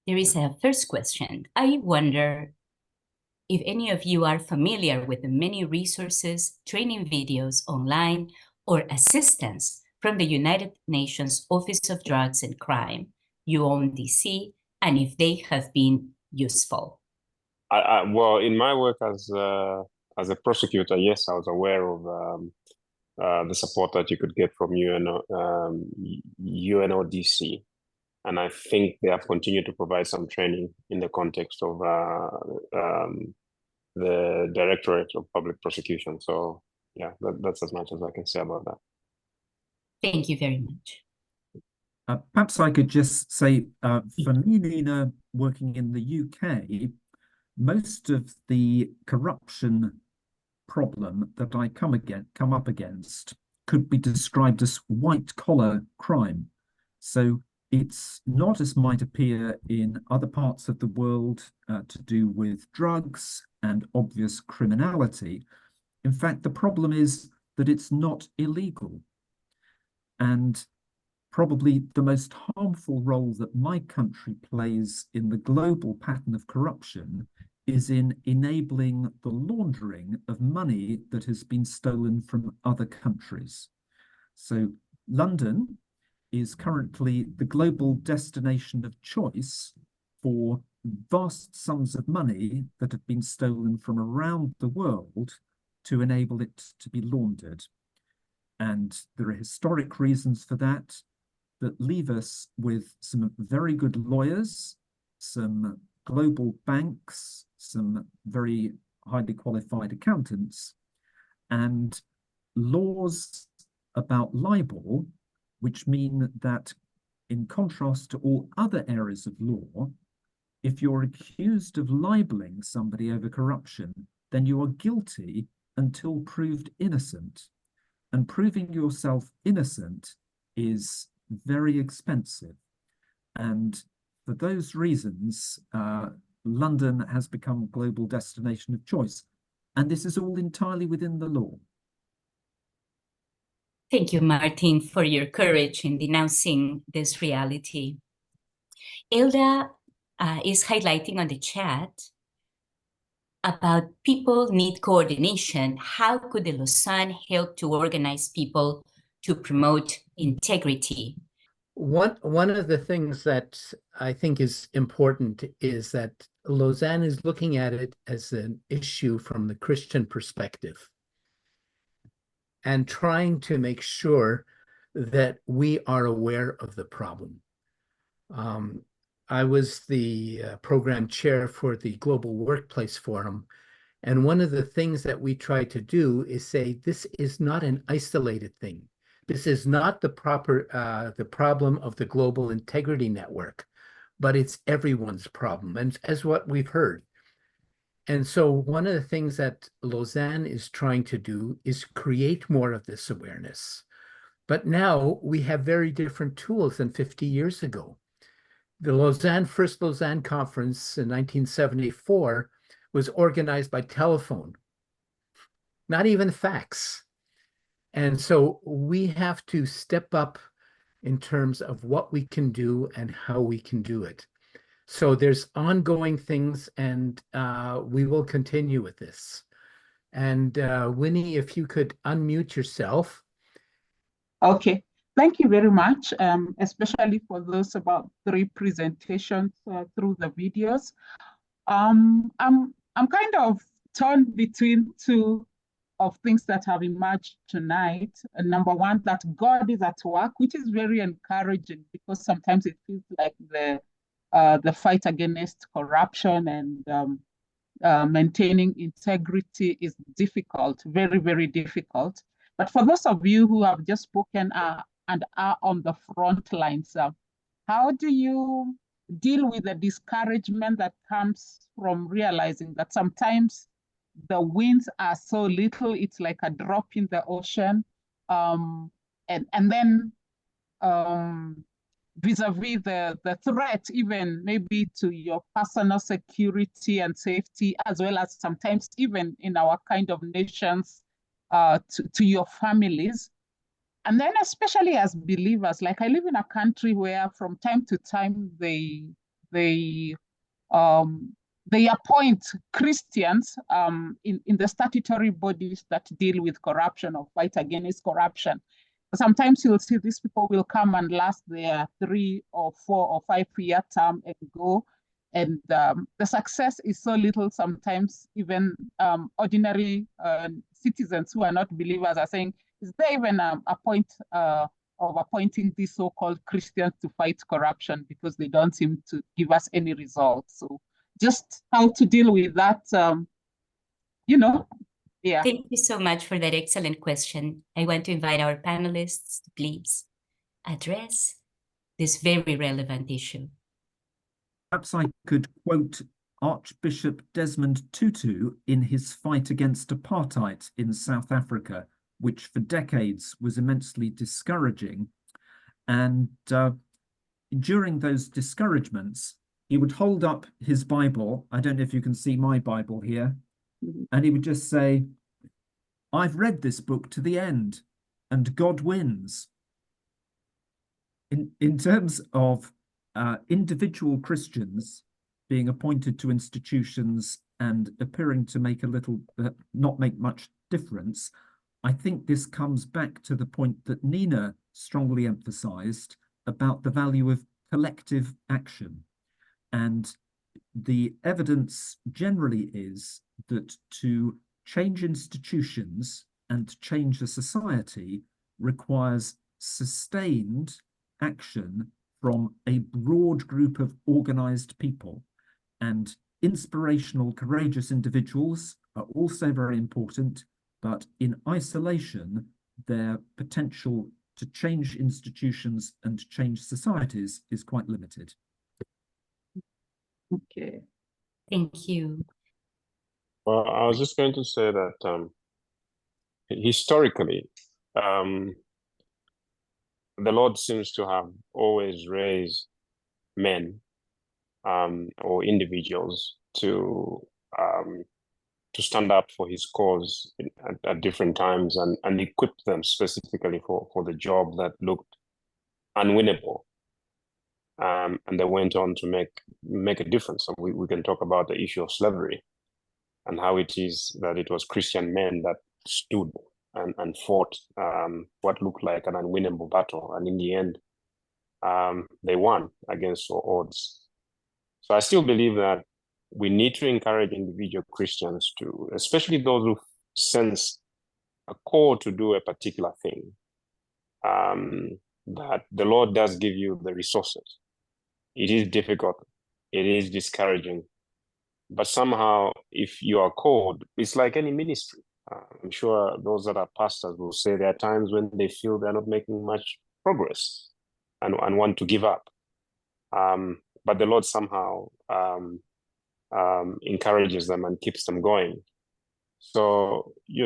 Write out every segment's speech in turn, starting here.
There is a first question. I wonder if any of you are familiar with the many resources, training videos online, or assistance from the United Nations Office of Drugs and Crime, UNODC, and if they have been useful. Well, in my work as a prosecutor, yes, I was aware of the support that you could get from UNODC. And I think they have continued to provide some training in the context of the Directorate of Public Prosecution. So yeah, that's as much as I can say about that. Thank you very much. Perhaps I could just say, for me, Nina, working in the UK, most of the corruption problem that I come up against could be described as white-collar crime. So it's not, as might appear in other parts of the world, to do with drugs and obvious criminality. In fact, the problem is that it's not illegal. And probably the most harmful role that my country plays in the global pattern of corruption is in enabling the laundering of money that has been stolen from other countries. So London is currently the global destination of choice for vast sums of money that have been stolen from around the world to enable it to be laundered. And there are historic reasons for that leave us with some very good lawyers, some global banks, some very highly qualified accountants, and laws about libel, which mean that in contrast to all other areas of law, if you're accused of libeling somebody over corruption, then you are guilty until proved innocent. And proving yourself innocent is very expensive. And for those reasons, London has become a global destination of choice. And this is all entirely within the law. Thank you, Martin, for your courage in denouncing this reality. Ilda is highlighting on the chat about people need coordination. How could the Lausanne help to organize people to promote integrity? One of the things that I think is important is that Lausanne is looking at it as an issue from the Christian perspective and trying to make sure that we are aware of the problem. I was the program chair for the Global Workplace Forum, and one of the things that we try to do is say this is not an isolated thing. This is not the problem of the Global Integrity Network, but it's everyone's problem, and as what we've heard. And so one of the things that Lausanne is trying to do is create more of this awareness. But now we have very different tools than 50 years ago. The first Lausanne conference in 1974 was organized by telephone, not even fax. And so we have to step up in terms of what we can do and how we can do it. So there's ongoing things, and we will continue with this. And Winnie, if you could unmute yourself. Okay, thank you very much, especially for those about 3 presentations through the videos. I'm kind of torn between 2 of things that have emerged tonight. Number one, that God is at work, which is very encouraging, because sometimes it feels like the fight against corruption and maintaining integrity is difficult, very, very difficult. But for those of you who have just spoken and are on the front lines, how do you deal with the discouragement that comes from realizing that sometimes the wins are so little, it's like a drop in the ocean, and then vis-a-vis the threat, even maybe to your personal security and safety, as well as sometimes even in our kind of nations, to your families. And then especially as believers, like I live in a country where from time to time they they appoint Christians in the statutory bodies that deal with corruption or fight against corruption. Sometimes you'll see these people will come and last their 3 or 4 or 5-year term and go. And the success is so little, sometimes even ordinary citizens who are not believers are saying, is there even a point of appointing these so-called Christians to fight corruption, because they don't seem to give us any results? So just how to deal with that, yeah. Thank you so much for that excellent question. I want to invite our panelists to please address this very relevant issue. Perhaps I could quote Archbishop Desmond Tutu in his fight against apartheid in South Africa, which for decades was immensely discouraging. And during those discouragements, he would hold up his Bible. I don't know if you can see my Bible here. And he would just say, I've read this book to the end, and God wins. In terms of individual Christians being appointed to institutions and appearing to make a little, not make much difference, I think this comes back to the point that Nina strongly emphasized about the value of collective action. And the evidence generally is that to change institutions and change a society requires sustained action from a broad group of organized people. And inspirational, courageous individuals are also very important, but in isolation, their potential to change institutions and change societies is quite limited. Okay. Thank you. Well, I was just going to say that historically, the Lord seems to have always raised men or individuals to stand up for his cause at different times and equip them specifically for the job that looked unwinnable. And they went on to make a difference. So we can talk about the issue of slavery and how it is that it was Christian men that stood and fought what looked like an unwinnable battle. And in the end, they won against all odds. So I still believe that we need to encourage individual Christians to, especially those who sense a call to do a particular thing, that the Lord does give you the resources. It is difficult. It is discouraging. But somehow, if you are called, it's like any ministry. I'm sure those that are pastors will say there are times when they feel they're not making much progress and want to give up. But the Lord somehow encourages them and keeps them going. So, we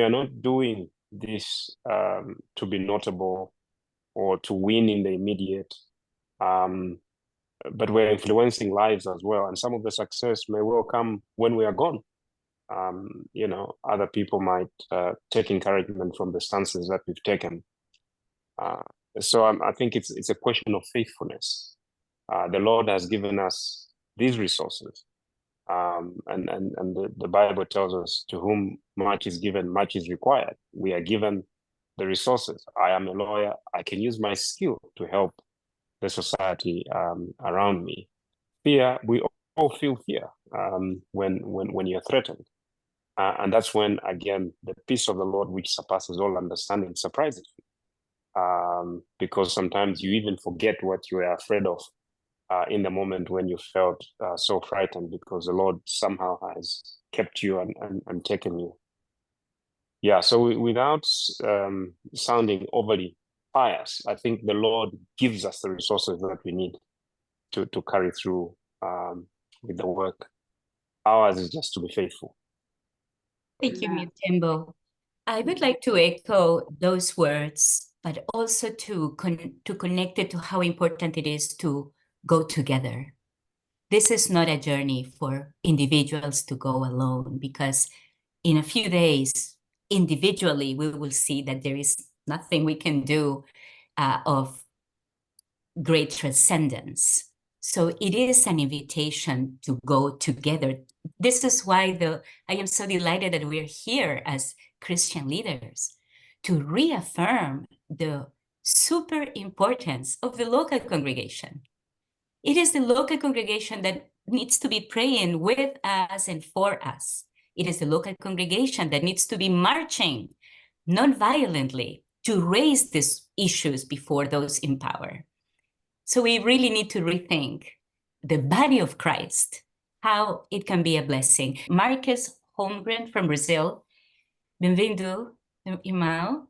are not doing this to be notable or to win in the immediate, but we're influencing lives as well. And some of the success may well come when we are gone. Other people might take encouragement from the stances that we've taken. So I think it's a question of faithfulness. The Lord has given us these resources. And the Bible tells us, to whom much is given, much is required. We are given the resources. I am a lawyer. I can use my skill to help the society around me. Fear, we all feel fear when you're threatened. And that's when, again, the peace of the Lord, which surpasses all understanding, surprises you. Because sometimes you even forget what you were afraid of in the moment when you felt so frightened, because the Lord somehow has kept you and taken you. Yeah, so without sounding overly pious, I think the Lord gives us the resources that we need to carry through with the work. Ours is just to be faithful. Thank you, Mutembo. I would like to echo those words, but also to connect it to how important it is to go together. This is not a journey for individuals to go alone, because in a few days, individually, we will see that there is nothing we can do of great transcendence. So it is an invitation to go together. This is why I am so delighted that we're here as Christian leaders to reaffirm the super importance of the local congregation. It is the local congregation that needs to be praying with us and for us. It is the local congregation that needs to be marching non-violently to raise these issues before those in power. So we really need to rethink the body of Christ, how it can be a blessing. Marcus Holmgren from Brazil. Bem-vindo, irmão.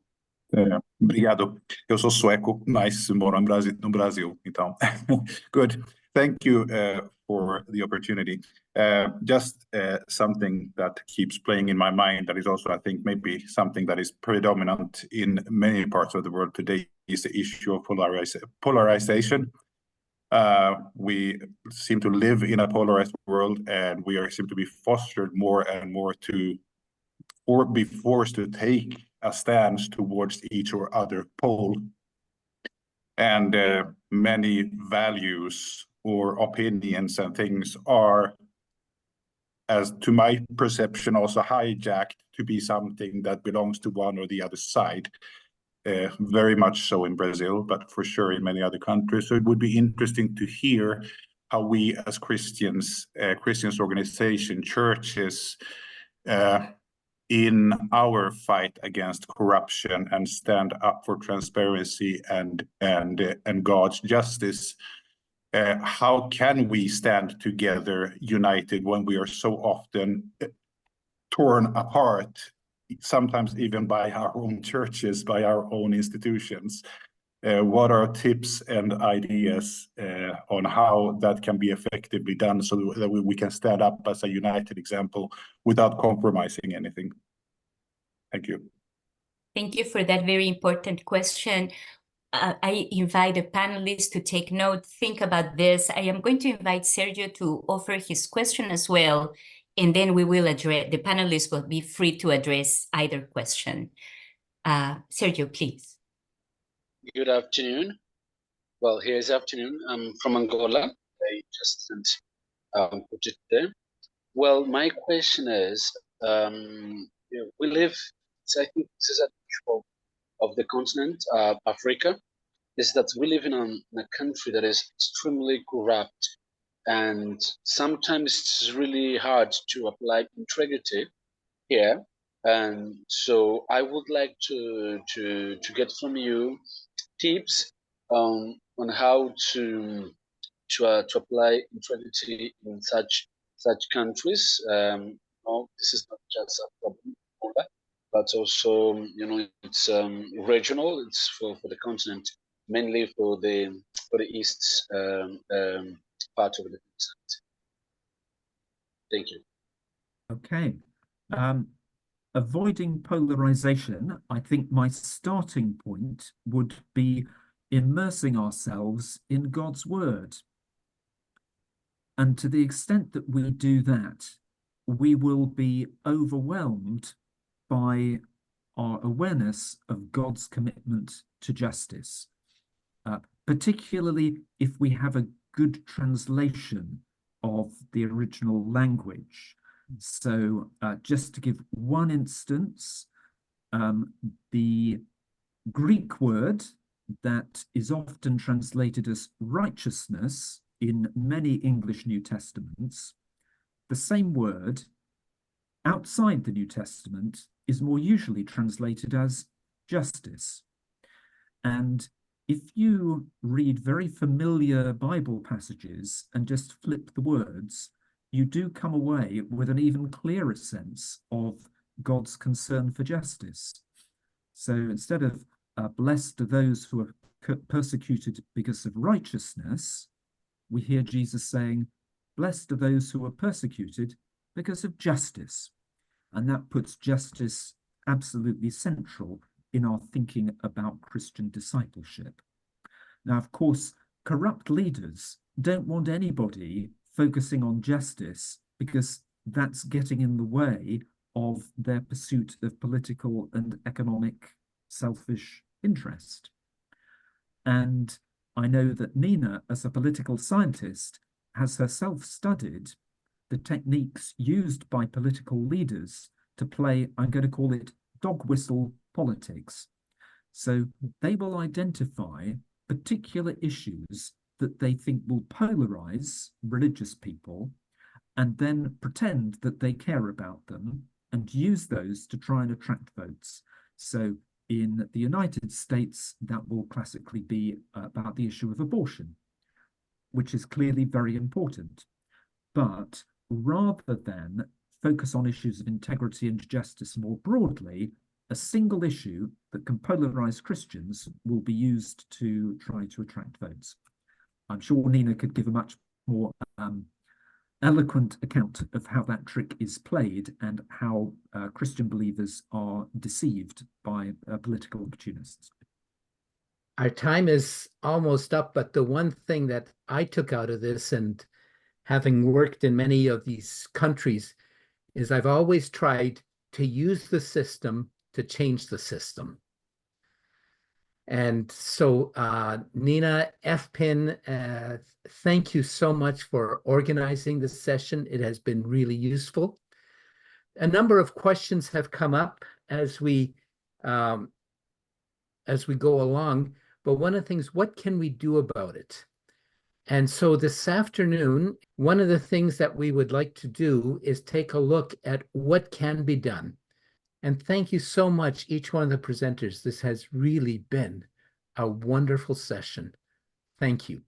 Obrigado. Eu sou sueco, mas moro no Brasil, então. Good. Thank you for the opportunity. Just something that keeps playing in my mind that is also, I think, maybe something that is predominant in many parts of the world today is the issue of polarization. We seem to live in a polarized world, and we seem to be fostered more and more to be forced to take a stance towards each or other pole. And many values or opinions and things are, as to my perception, also hijacked to be something that belongs to one or the other side. Very much so in Brazil, but for sure in many other countries. So it would be interesting to hear how we as Christians, Christians organization, churches, in our fight against corruption and stand up for transparency and God's justice, how can we stand together united when we are so often torn apart, sometimes even by our own churches, by our own institutions? What are tips and ideas on how that can be effectively done so that we can stand up as a united example without compromising anything? Thank you. Thank you for that very important question. I invite the panelists to take note, think about this. I am going to invite Sergio to offer his question as well, and then we will address, the panelists will be free to address either question. Sergio, please. Good afternoon. Well, here's afternoon. I'm from Angola. I just didn't put it there. Well, my question is, we live, so I think this is a feature of the continent, Africa, is that we live in a country that is extremely corrupt, and sometimes it's really hard to apply integrity here. And so I would like to get from you tips on how to apply integrity in such countries. No, this is not just a problem, but also it's regional. It's for the continent, mainly for the east part of the continent. Thank you. Okay. Avoiding polarization, I think my starting point would be immersing ourselves in God's word. And to the extent that we do that, we will be overwhelmed by our awareness of God's commitment to justice, particularly if we have a good translation of the original language. So just to give one instance, the Greek word that is often translated as righteousness in many English New Testaments, the same word outside the New Testament is more usually translated as justice. And if you read very familiar Bible passages and just flip the words, you do come away with an even clearer sense of God's concern for justice. So instead of blessed are those who are persecuted because of righteousness, we hear Jesus saying, blessed are those who are persecuted because of justice. And that puts justice absolutely central in our thinking about Christian discipleship. Now, of course, corrupt leaders don't want anybody focusing on justice because that's getting in the way of their pursuit of political and economic selfish interest. And I know that Nina, as a political scientist, has herself studied the techniques used by political leaders to play, I'm going to call it dog whistle politics. So they will identify particular issues that they think will polarize religious people and then pretend that they care about them and use those to try and attract votes. So in the United States, that will classically be about the issue of abortion, which is clearly very important. But rather than focus on issues of integrity and justice more broadly, a single issue that can polarize Christians will be used to try to attract votes. I'm sure Nina could give a much more eloquent account of how that trick is played and how Christian believers are deceived by political opportunists. Our time is almost up, but the one thing that I took out of this, and having worked in many of these countries, is I've always tried to use the system to change the system. And so, Nina, FPIN, thank you so much for organizing this session. It has been really useful. A number of questions have come up as we go along, but one of the things, what can we do about it? And so this afternoon, one of the things that we would like to do is take a look at what can be done. And thank you so much, each one of the presenters. This has really been a wonderful session. Thank you.